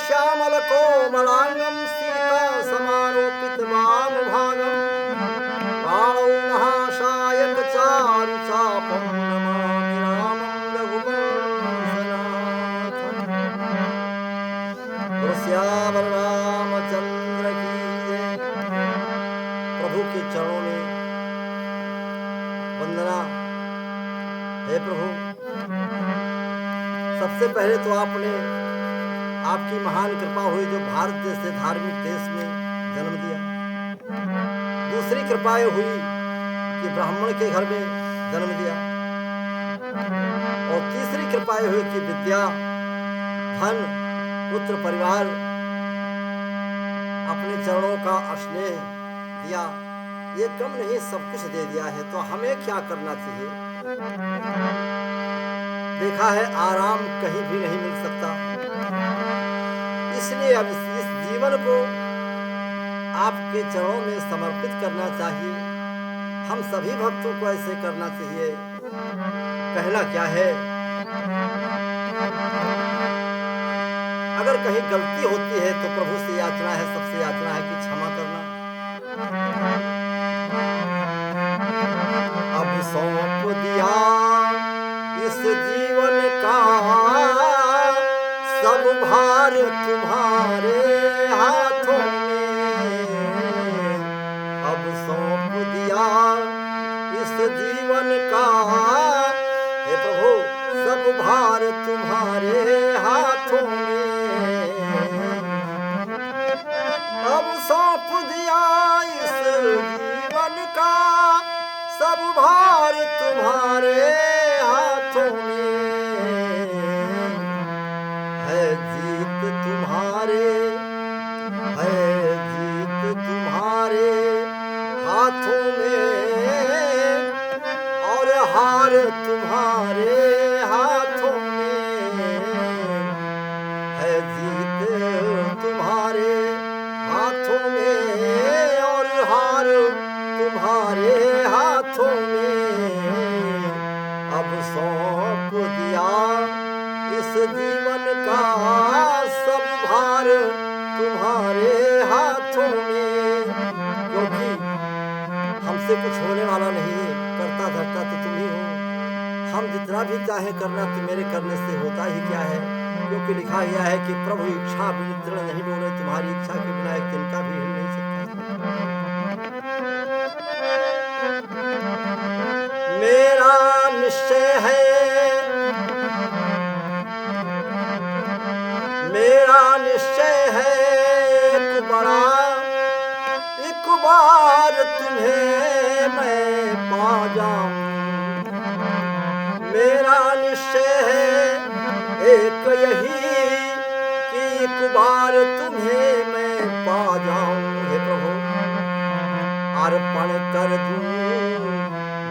श्यामल कोमलांगम सीता समारोपित वाम भागम कालौ महाशायक चारु चापम नमामि रामं रघुवंशनाथम। श्यावर रामचंद्र की जय। प्रभु के चरणों में वंदना। हे प्रभु, सबसे पहले तो आपकी महान कृपा हुई जो भारत जैसे धार्मिक देश में जन्म दिया। दूसरी कृपा ये हुई कि ब्राह्मण के घर में जन्म दिया। और तीसरी कृपा ये हुई कि विद्या, धन, पुत्र, परिवार, अपने चरणों का स्नेह दिया। ये कम नहीं, सब कुछ दे दिया है, तो हमें क्या करना चाहिए? देखा है आराम कहीं भी नहीं मिल सकता, इसलिए अब इस जीवन को आपके चरणों में समर्पित करना चाहिए। हम सभी भक्तों को ऐसे करना चाहिए। पहला क्या है, अगर कहीं गलती होती है तो प्रभु से याचना है, सबसे याचना है कि क्षमा करना। अब सौंप दिया इस जीवन का सब भार तुम्हारे हाथों में। अब सौंप दिया इस जीवन का, हे प्रभु, सब भार तुम्हारे हाथों में। अब सौंप दिया इस जीवन का सब भार तुम्हारे हाथों में। है जीत तुम्हारे, है जीत तुम्हारे हाथों में, और हार तुम्हारे हाथों में। है जीत तुम्हारे हाथों में, और हार तुम्हारे हाथों में। अब सौंप दिया इस जीवन का सब भार तुम्हारे हाथों में। क्योंकि हमसे कुछ होने वाला नहीं है, करता धरता तो तुम ही हो। हम जितना भी चाहे करना तो मेरे करने से होता ही क्या है? क्योंकि लिखा गया है कि प्रभु इच्छा बिन तृण नहीं डोले, तुम्हारी इच्छा के बिना एक दिन का भी हिल नहीं सकता। मेरा निश्चय है, मेरा निश्चय है, एक बार तुम्हें मैं पा जाऊं। मेरा निश्चय है एक यही कि एक बार तुम्हें मैं पा जाऊं। हे प्रभु, अर्पण कर दूं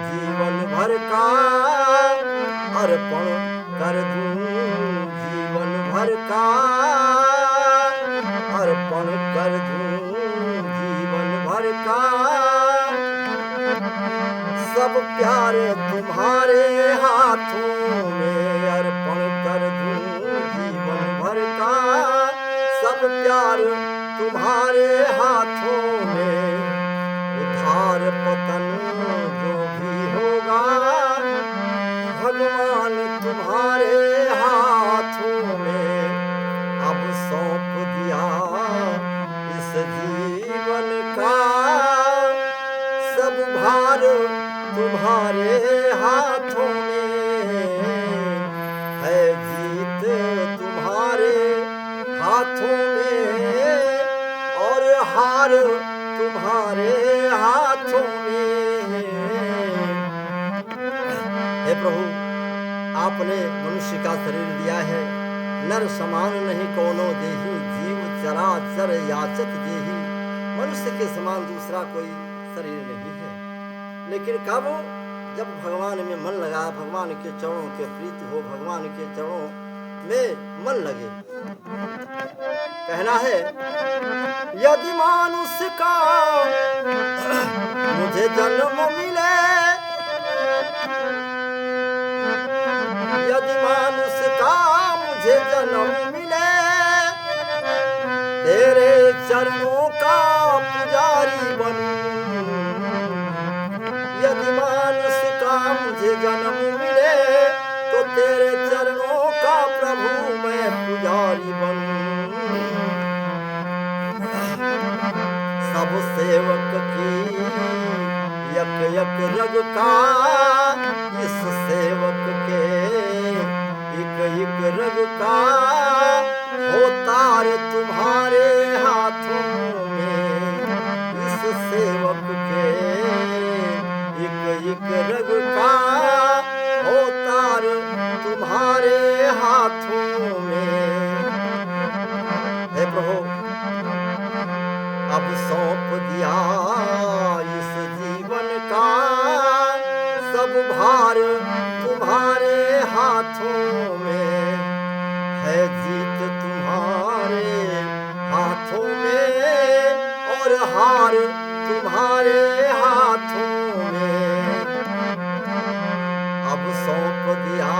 जीवन भर का, अर्पण कर दूं जीवन भर का, अर्पण कर दूं जीवन भर का। सब प्यार तुम्हारे हाथों में, अर्पण कर दूं जीवन भर का। सब प्यार तुम्हारे हाथों में, उद्धार पतन जो भी होगा भगवान तुम्हारे हाथों में। अब सौंप दिया इस जीवन का सब भार तुम्हारे हाथों में। है जीत तुम्हारे हाथों में, और हार तुम्हारे हाथों में। हे प्रभु, आपने मनुष्य का शरीर दिया है, नर समान नहीं कोनो देही, जीव चराचर याचत देही। मनुष्य के समान दूसरा कोई शरीर नहीं है। लेकिन कब? जब भगवान में मन लगा, भगवान के चरणों के प्रीति हो, भगवान के चरणों में मन लगे। कहना है, यदि मानुष का मुझे जन्म मिले, यदि मानुष का मुझे जन्म मिले, तेरे चरणों का पुजारी बनूं। यदि मानुष का मुझे जन्म मिले तो तेरे चरणों का प्रभु मैं पुजारी बनूं। सब सेवक की यक यक रग का इस सेवक के एक एक रग का हो तार तुम्हारे हाथों में। इस सेवक के एक एक रग का हो तार तुम्हारे हाथों में। हे प्रभु अब सौंप दिया इस जीवन का सब भार तुम्हारे हाथों में। है जीत तुम्हारे हाथों में और हार तुम्हारे हाथों में। अब सौंप दिया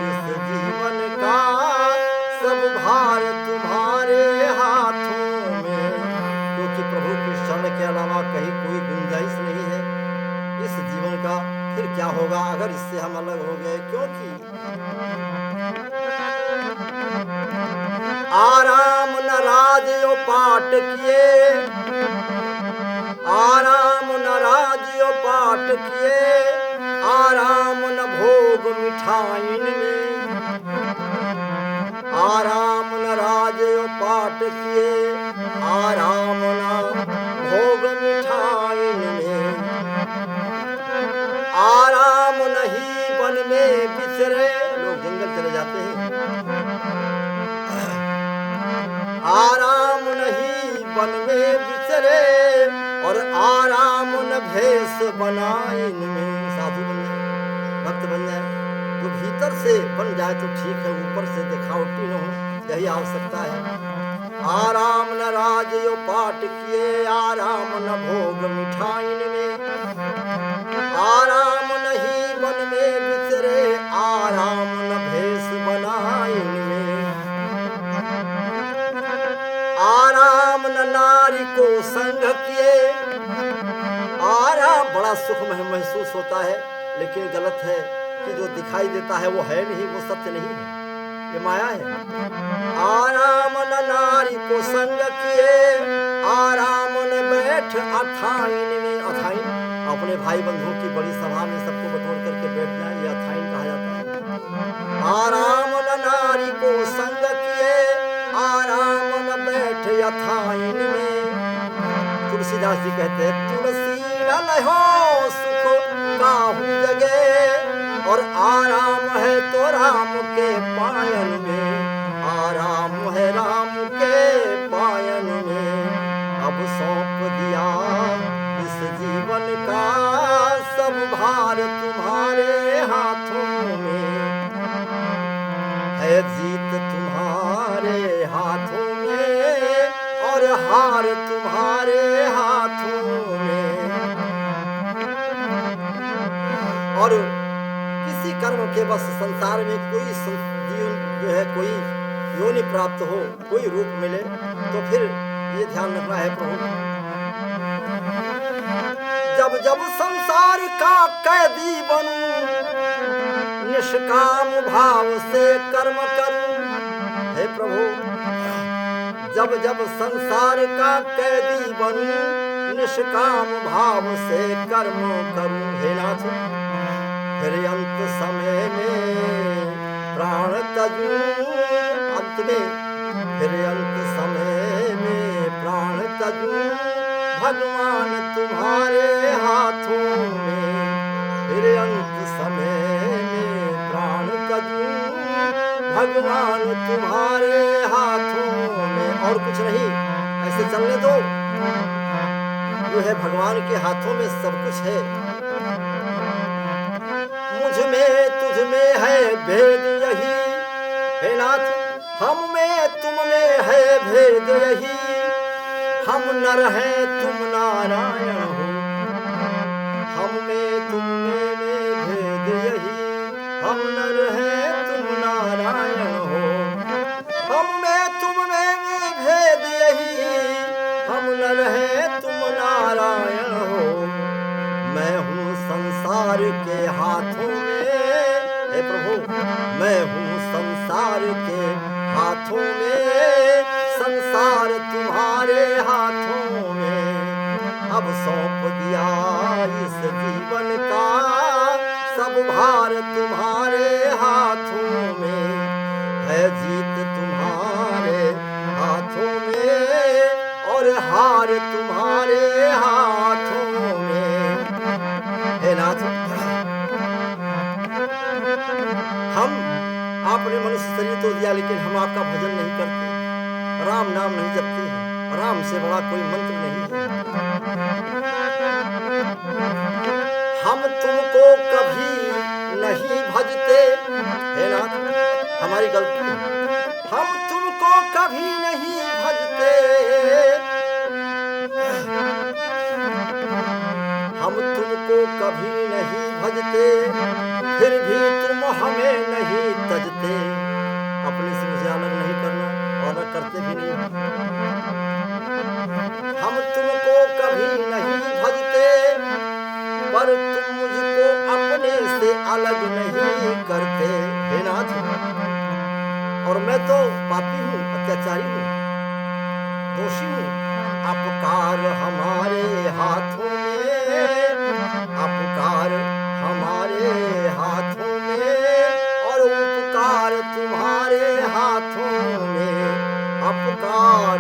इस जीवन का सब भार तुम्हारे हाथों में। क्योंकि प्रभु की शरण के अलावा कहीं कोई गुंजाइश नहीं है इस जीवन का। फिर क्या होगा अगर इससे हम अलग हो गए? क्योंकि आराम न राजयो पाट किए, आराम न राजयो पाट किए, आराम न भोग मिठाइन में। आराम न राजयो पाट किए, आराम न भोग मिठाइन में। आराम नहीं वन में बिचरे, लोग जंगल चले जाते हैं। आराम नहीं वन में बिचरे और आराम न भेष बनाइन में। साधु बन जाए, भक्त बन जाए तो भीतर से बन जाए तो ठीक है, ऊपर से दिखावटी न हो, यही आवश्यकता है। आराम न राजयो पाट किए, आराम न भोग मिठाइन में। आराम नहीं वन में बिचरे, आराम न भेष बनाइन में। आराम न नारी को संग किए, आराम बड़ा सुख महसूस होता है लेकिन गलत है कि जो दिखाई देता है वो है नहीं, वो सत्य नहीं है, ये माया है। आराम न नारी को संग किए, आराम न बैठ अथाइन में। अथाइन अपने भाई बंधुओं की बड़ी सभा में सबको बटोर करके बैठ जाए, ये अथाइन कहा जाता है। आराम न नारी को संग किए, आराम न बैठ अथाइन में। तुलसीदास जी कहते हैं तुलसी न लहो सुख काहू जगे, और आराम है तो राम के पायन में। आराम है राम के पायन में। अब सौंप दिया इस जीवन का सब भार तुम्हारे हाथों में। है जीत तुम्हारे हाथों में और हार तुम्हारे हाथों में। और किसी कर्म के बस संसार में कोई जीवन जो है, कोई योनि प्राप्त हो, कोई रूप मिले तो फिर ये ध्यान रखना है प्रभु, जब जब संसार का कैदी बनूं, निष्काम भाव से कर्म करूं। हे प्रभु जब जब संसार का कैदी बनूं, निष्काम भाव से कर्म करूं। हे नाथ फिर अंत समय में प्राण तजूं, अंत में फिर अंत समय में प्राण तजूं। भगवान तुम्हारे हाथों में, फिर अंत समय में प्राण तजूं। भगवान तुम्हारे हाथों में। और कुछ नहीं, ऐसे चलने दो, जो है भगवान के हाथों में सब कुछ है। मुझ में तुझ में है भेद यही, हे नाथ हम में तुम में है भेद यही। हम नर हैं तुम नारायण हो, हम में तुम में भेद यही। हम नर हैं तुम नारायण हो, हम में तुम में भेद तुम्हारे हाथों में। हे नाथ, हम आपने मनुष्य शरीर तो दिया, लेकिन हम आपका भजन नहीं करते, राम नाम नहीं जपते हैं। राम से बड़ा कोई मंत्र नहीं है। हम तुमको कभी नहीं भजते। हे नाथ, हमारी गलती है, हम तुमको कभी नहीं भजते। हम तुमको कभी नहीं भजते, फिर भी तुम हमें नहीं तजते। अपने से मुझे अलग नहीं करना और अलग करते भी नहीं। हम तुमको कभी नहीं भजते, पर तुम मुझको अपने से अलग नहीं करते। हे नाथ, और मैं तो पापी हूँ, अत्याचारी हूँ, दोषी हूँ। अपकार हमारे हाथों में, अपकार हमारे हाथों में, और उपकार तुम्हारे हाथों में। अपकार